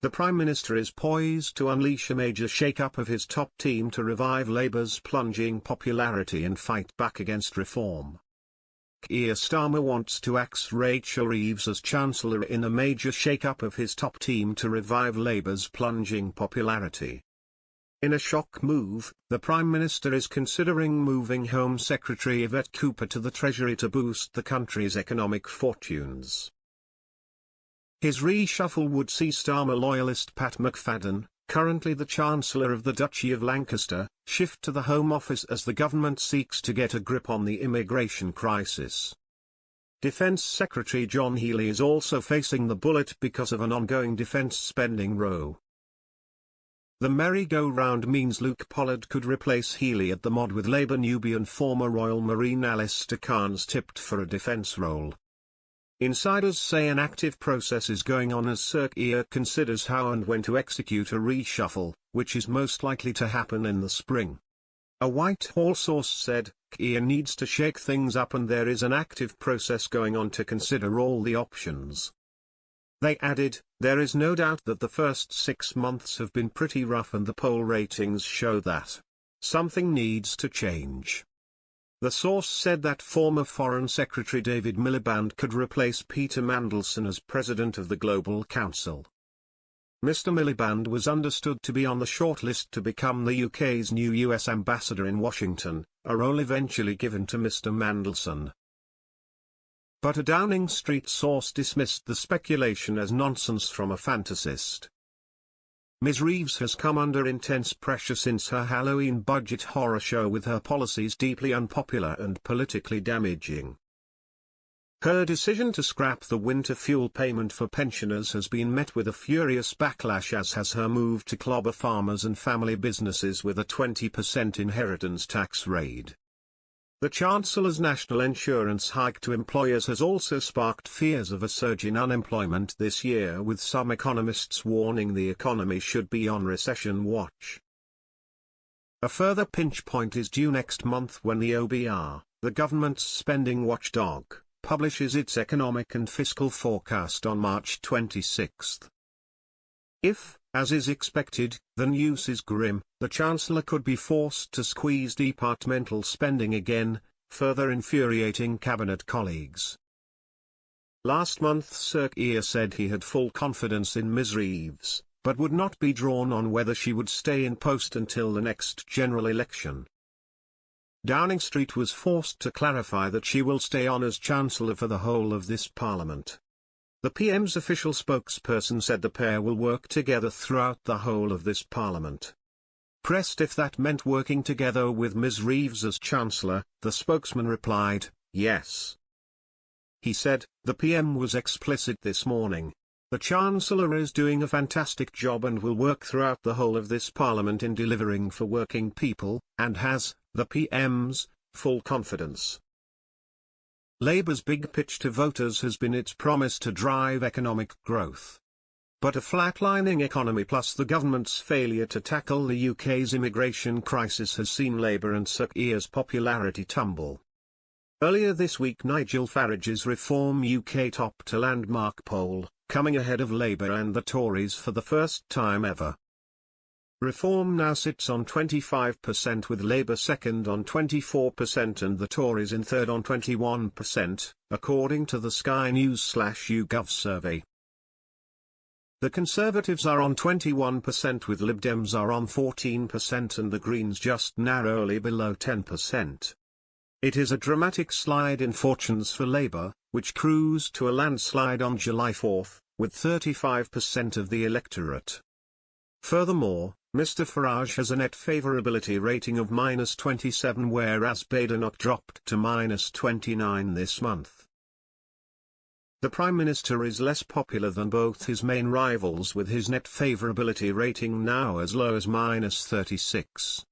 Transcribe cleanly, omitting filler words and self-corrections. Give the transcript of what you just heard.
The Prime Minister is poised to unleash a major shake-up of his top team to revive Labour's plunging popularity and fight back against reform. Keir Starmer wants to axe Rachel Reeves as Chancellor in a major shake-up of his top team to revive Labour's plunging popularity. In a shock move, the Prime Minister is considering moving Home Secretary Yvette Cooper to the Treasury to boost the country's economic fortunes. His reshuffle would see Starmer loyalist Pat McFadden, currently the Chancellor of the Duchy of Lancaster, shift to the Home Office as the government seeks to get a grip on the immigration crisis. Defence Secretary John Healey is also facing the bullet because of an ongoing defence spending row. The merry-go-round means Luke Pollard could replace Healey at the Mod with Labour newbie and former Royal Marine Alistair Cairns tipped for a defence role. Insiders say an active process is going on as Sir Keir considers how and when to execute a reshuffle, which is most likely to happen in the spring. A Whitehall source said, Keir needs to shake things up and there is an active process going on to consider all the options. They added, there is no doubt that the first 6 months have been pretty rough and the poll ratings show that something needs to change. The source said that former Foreign Secretary David Miliband could replace Peter Mandelson as President of the Global Council. Mr. Miliband was understood to be on the shortlist to become the UK's new US ambassador in Washington, a role eventually given to Mr. Mandelson. But a Downing Street source dismissed the speculation as nonsense from a fantasist. Ms. Reeves has come under intense pressure since her Halloween budget horror show with her policies deeply unpopular and politically damaging. Her decision to scrap the winter fuel payment for pensioners has been met with a furious backlash, as has her move to clobber farmers and family businesses with a 20% inheritance tax raid. The Chancellor's national insurance hike to employers has also sparked fears of a surge in unemployment this year, with some economists warning the economy should be on recession watch. A further pinch point is due next month when the OBR, the government's spending watchdog, publishes its economic and fiscal forecast on March 26. If, as is expected, the news is grim, the Chancellor could be forced to squeeze departmental spending again, further infuriating cabinet colleagues. Last month Sir Keir said he had full confidence in Ms. Reeves, but would not be drawn on whether she would stay in post until the next general election. Downing Street was forced to clarify that she will stay on as Chancellor for the whole of this Parliament. The PM's official spokesperson said the pair will work together throughout the whole of this Parliament. Pressed if that meant working together with Ms. Reeves as Chancellor, the spokesman replied, yes. He said, the PM was explicit this morning. The Chancellor is doing a fantastic job and will work throughout the whole of this Parliament in delivering for working people, and has, the PM's, full confidence. Labour's big pitch to voters has been its promise to drive economic growth. But a flatlining economy plus the government's failure to tackle the UK's immigration crisis has seen Labour and Sir Keir's popularity tumble. Earlier this week Nigel Farage's Reform UK topped a landmark poll, coming ahead of Labour and the Tories for the first time ever. Reform now sits on 25% with Labour second on 24% and the Tories in third on 21%, according to the Sky News/YouGov survey. The Conservatives are on 21% with Lib Dems are on 14% and the Greens just narrowly below 10%. It is a dramatic slide in fortunes for Labour, which cruised to a landslide on July 4, with 35% of the electorate. Furthermore, Mr. Farage has a net favourability rating of -27 whereas Badenoch dropped to -29 this month. The Prime Minister is less popular than both his main rivals with his net favourability rating now as low as -36.